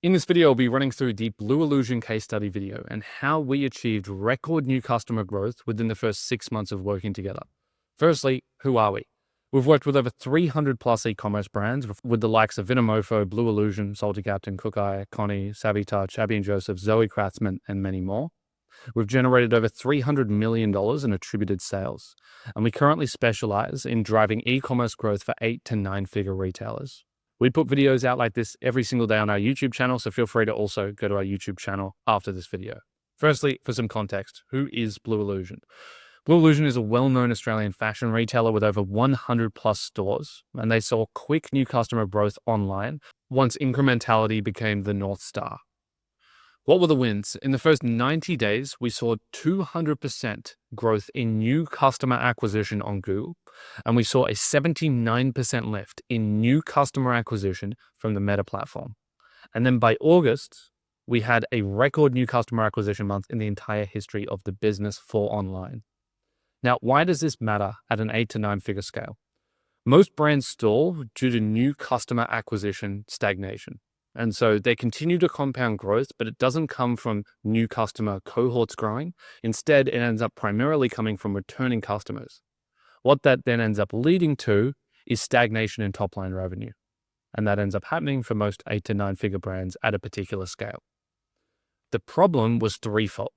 In this video, I'll be running through the Blue Illusion case study video and how we achieved record new customer growth within the first 6 months of working together. Firstly, who are we? We've worked with over 300 plus e-commerce brands with the likes of Vinomofo, Blue Illusion, Salty Captain, Cookeye, Connie, Savvy Touch, Abby and Joseph, Zoe Kratzman, and many more. We've generated over $300 million in attributed sales, and we currently specialize in driving e-commerce growth for 8 to 9 figure retailers. We put videos out like this every single day on our YouTube channel, so feel free to also go to our YouTube channel after this video. Firstly, for some context, who is Blue Illusion? Blue Illusion is a well-known Australian fashion retailer with over 100 plus stores, and they saw quick new customer growth online once incrementality became the North Star. What were the wins? In the first 90 days, we saw 200% growth in new customer acquisition on Google, and we saw a 79% lift in new customer acquisition from the Meta platform. And then by August, we had a record new customer acquisition month in the entire history of the business for online. Now, why does this matter at an 8 to 9 figure scale? Most brands stall due to new customer acquisition stagnation. And so they continue to compound growth, but it doesn't come from new customer cohorts growing. Instead, it ends up primarily coming from returning customers. What that then ends up leading to is stagnation in top line revenue. And that ends up happening for most 8 to 9 figure brands at a particular scale. The problem was threefold.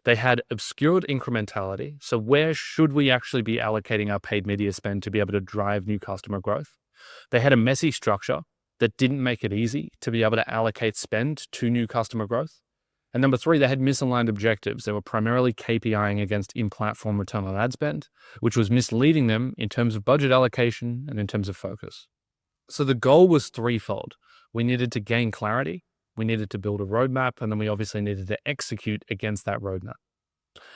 They had obscured incrementality. So where should we actually be allocating our paid media spend to be able to drive new customer growth? They had a messy structure that didn't make it easy to be able to allocate spend to new customer growth. And number 3, they had misaligned objectives. They were primarily KPIing against in-platform return on ad spend, which was misleading them in terms of budget allocation and in terms of focus. So the goal was threefold. We needed to gain clarity, we needed to build a roadmap, and then we obviously needed to execute against that roadmap.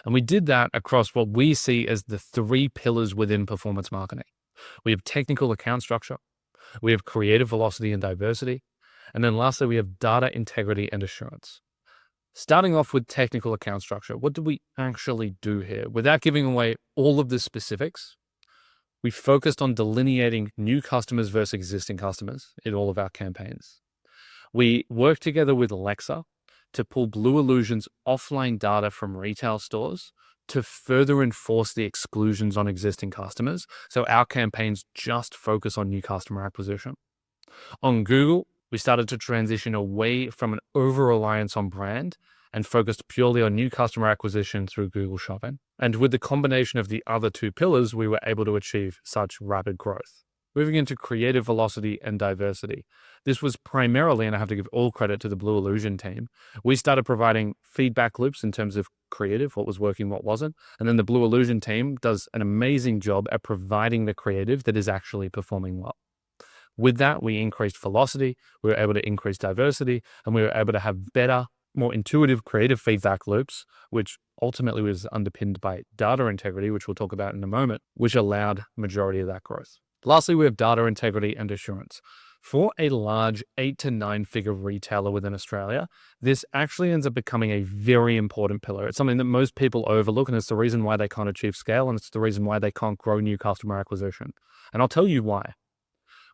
And we did that across what we see as the 3 pillars within performance marketing. We have technical account structure, we have creative velocity and diversity, and then lastly, we have data integrity and assurance. Starting off with technical account structure, what do we actually do here? Without giving away all of the specifics, we focused on delineating new customers versus existing customers in all of our campaigns. We worked together with Alexa to pull Blue Illusion's offline data from retail stores to further enforce the exclusions on existing customers, so our campaigns just focus on new customer acquisition. On Google, we started to transition away from an over-reliance on brand and focused purely on new customer acquisition through Google Shopping. And with the combination of the other 2 pillars, we were able to achieve such rapid growth. Moving into creative velocity and diversity. This was primarily, and I have to give all credit to the Blue Illusion team, we started providing feedback loops in terms of creative, what was working, what wasn't. And then the Blue Illusion team does an amazing job at providing the creative that is actually performing well. With that, we increased velocity, we were able to increase diversity, and we were able to have better, more intuitive creative feedback loops, which ultimately was underpinned by data integrity, which we'll talk about in a moment, which allowed majority of that growth. Lastly, we have data integrity and assurance. For a large 8 to 9 figure retailer within Australia, this actually ends up becoming a very important pillar. It's something that most people overlook, and it's the reason why they can't achieve scale, and it's the reason why they can't grow new customer acquisition. And I'll tell you why.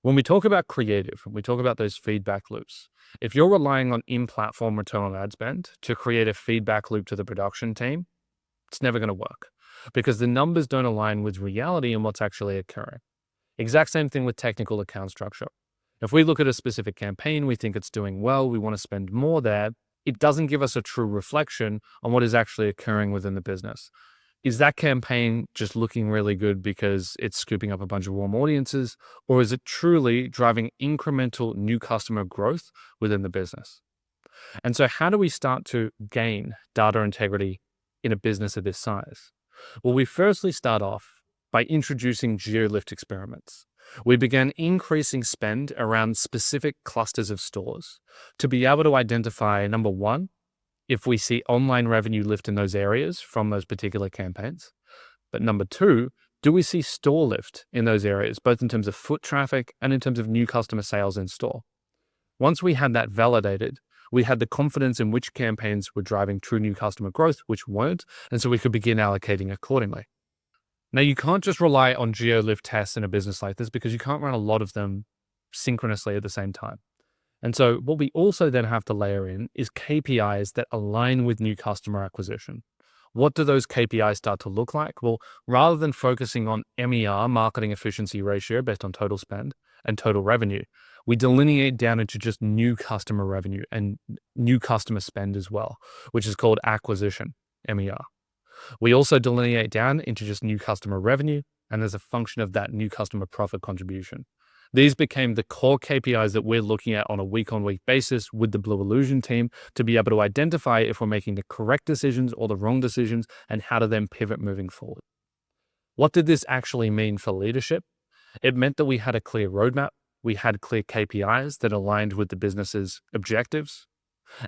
When we talk about creative, when we talk about those feedback loops, if you're relying on in-platform return on ad spend to create a feedback loop to the production team, it's never going to work because the numbers don't align with reality and what's actually occurring. Exact same thing with technical account structure. If we look at a specific campaign, we think it's doing well, we want to spend more there, it doesn't give us a true reflection on what is actually occurring within the business. Is that campaign just looking really good because it's scooping up a bunch of warm audiences, or is it truly driving incremental new customer growth within the business? And so how do we start to gain data integrity in a business of this size? Well, we firstly start off by introducing geo-lift experiments. We began increasing spend around specific clusters of stores to be able to identify, number 1, if we see online revenue lift in those areas from those particular campaigns. But number 2, do we see store lift in those areas, both in terms of foot traffic and in terms of new customer sales in store? Once we had that validated, we had the confidence in which campaigns were driving true new customer growth, which weren't, and so we could begin allocating accordingly. Now, you can't just rely on geo-lift tests in a business like this because you can't run a lot of them synchronously at the same time. And so what we also then have to layer in is KPIs that align with new customer acquisition. What do those KPIs start to look like? Well, rather than focusing on MER, marketing efficiency ratio, based on total spend and total revenue, we delineate down into just new customer revenue and new customer spend as well, which is called acquisition, MER. We also delineate down into just new customer revenue, and as a function of that, new customer profit contribution. These became the core KPIs that we're looking at on a week-on-week basis with the Blue Illusion team to be able to identify if we're making the correct decisions or the wrong decisions and how to then pivot moving forward. What did this actually mean for leadership? It meant that we had a clear roadmap, we had clear KPIs that aligned with the business's objectives,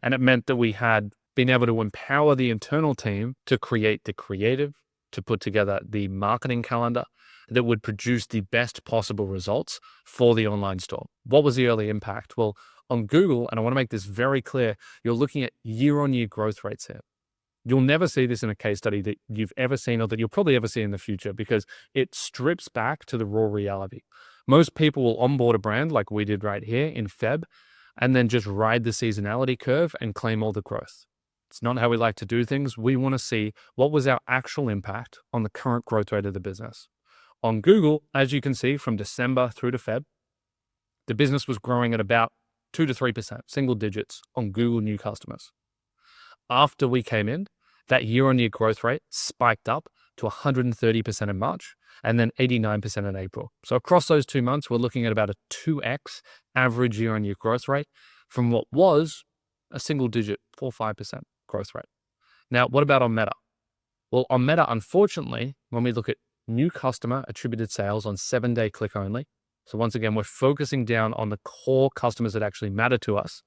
and it meant that we had been able to empower the internal team to create the creative, to put together the marketing calendar that would produce the best possible results for the online store. What was the early impact? Well, on Google, and I want to make this very clear, you're looking at year-on-year growth rates here. You'll never see this in a case study that you've ever seen or that you'll probably ever see in the future because it strips back to the raw reality. Most people will onboard a brand like we did right here in Feb and then just ride the seasonality curve and claim all the growth. It's not how we like to do things. We want to see what was our actual impact on the current growth rate of the business. On Google, as you can see, from December through to Feb, the business was growing at about 2 to 3%, single digits on Google new customers. After we came in, that year-on-year growth rate spiked up to 130% in March and then 89% in April. So across those 2 months, we're looking at about a 2x average year-on-year growth rate from what was a single digit 4-5% growth rate. Now, what about on Meta? Well, on Meta, unfortunately, when we look at new customer attributed sales on 7-day click only, so once again, we're focusing down on the core customers that actually matter to us,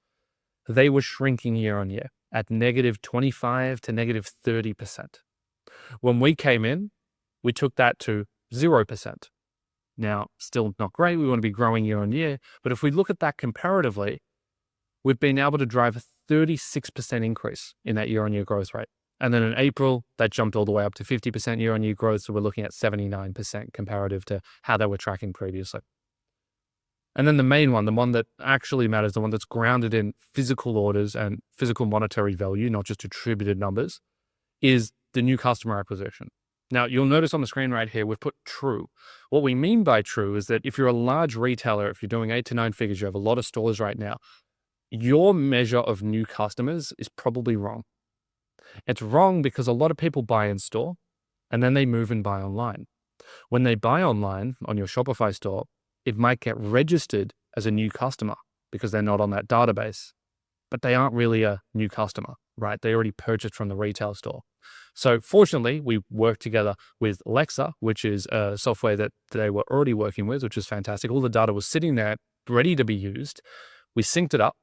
they were shrinking year on year at -25 to -30%. When we came in, we took that to 0%. Now, still not great. We want to be growing year on year. But if we look at that comparatively, we've been able to drive a 36% increase in that year on year growth rate. And then in April, that jumped all the way up to 50% year on year growth. So we're looking at 79% comparative to how they were tracking previously. And then the main one, the one that actually matters, the one that's grounded in physical orders and physical monetary value, not just attributed numbers, is the new customer acquisition. Now, you'll notice on the screen right here, we've put true. What we mean by true is that if you're a large retailer, if you're doing 8 to 9 figures, you have a lot of stores right now, your measure of new customers is probably wrong. It's wrong because a lot of people buy in store and then they move and buy online. When they buy online on your Shopify store, it might get registered as a new customer because they're not on that database, but they aren't really a new customer, right? They already purchased from the retail store. So fortunately, we worked together with Alexa, which is a software that they were already working with, which is fantastic. All the data was sitting there ready to be used. We synced it up,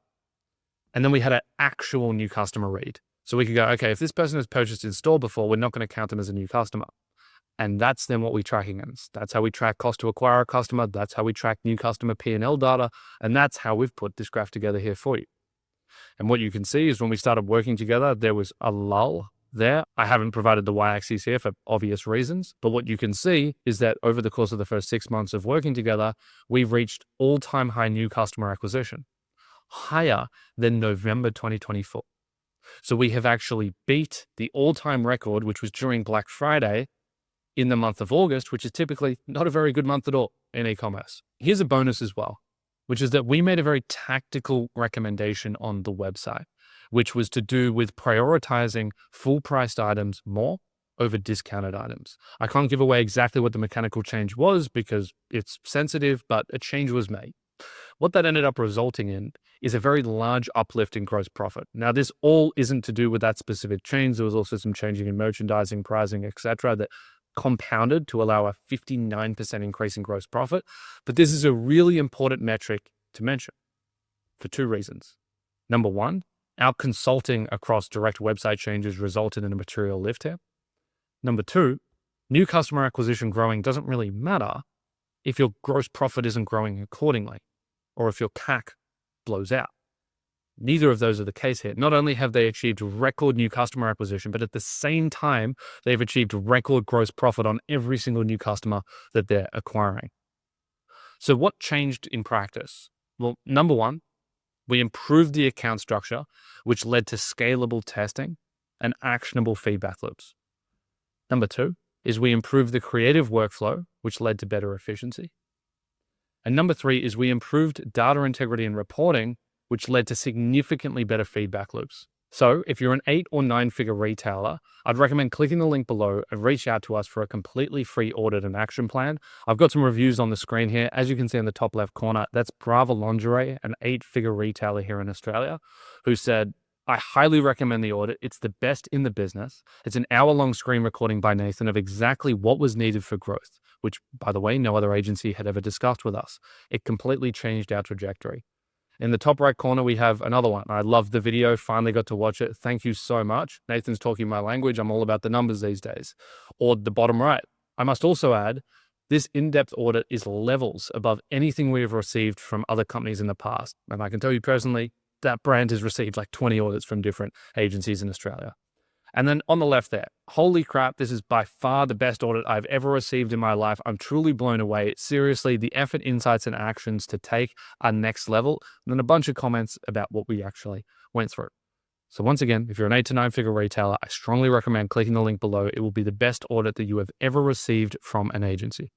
and then we had an actual new customer read. So we could go, okay, if this person has purchased in store before, we're not going to count them as a new customer. And that's then what we track against. That's how we track cost to acquire a customer. That's how we track new customer P&L data. And that's how we've put this graph together here for you. And what you can see is when we started working together, there was a lull there. I haven't provided the y-axis here for obvious reasons. But what you can see is that over the course of the first 6 months of working together, we've reached all-time high new customer acquisition, higher than November 2024. So we have actually beat the all-time record, which was during Black Friday, in the month of August, which is typically not a very good month at all in e-commerce. Here's a bonus as well, which is that we made a very tactical recommendation on the website, which was to do with prioritizing full-priced items more over discounted items. I can't give away exactly what the mechanical change was because it's sensitive, but a change was made. What that ended up resulting in is a very large uplift in gross profit. Now, this all isn't to do with that specific change. There was also some changing in merchandising, pricing, etc., that compounded to allow a 59% increase in gross profit. But this is a really important metric to mention for 2 reasons. Number one, our consulting across direct website changes resulted in a material lift here. Number 2, new customer acquisition growing doesn't really matter if your gross profit isn't growing accordingly or if your CAC blows out. Neither of those are the case here. Not only have they achieved record new customer acquisition, but at the same time, they've achieved record gross profit on every single new customer that they're acquiring. So what changed in practice? Well, number one, We improved the account structure, which led to scalable testing and actionable feedback loops. Number 2 is we improved the creative workflow, which led to better efficiency. And number 3 is we improved data integrity and reporting, which led to significantly better feedback loops. So if you're an 8 or 9-figure retailer, I'd recommend clicking the link below and reach out to us for a completely free audit and action plan. I've got some reviews on the screen here. As you can see in the top left corner, that's Brava Lingerie, an 8-figure retailer here in Australia, who said, I highly recommend the audit. It's the best in the business. It's an hour-long screen recording by Nathan of exactly what was needed for growth, which, by the way, no other agency had ever discussed with us. It completely changed our trajectory. In the top right corner, we have another one. I loved the video, finally got to watch it. Thank you so much. Nathan's talking my language. I'm all about the numbers these days. Or the bottom right. I must also add, this in-depth audit is levels above anything we have received from other companies in the past. And I can tell you personally, that brand has received like 20 audits from different agencies in Australia. And then on the left there, holy crap, this is by far the best audit I've ever received in my life. I'm truly blown away. Seriously, the effort, insights, and actions to take are next level. And then a bunch of comments about what we actually went through. So once again, if you're an 8 to 9-figure retailer, I strongly recommend clicking the link below. It will be the best audit that you have ever received from an agency.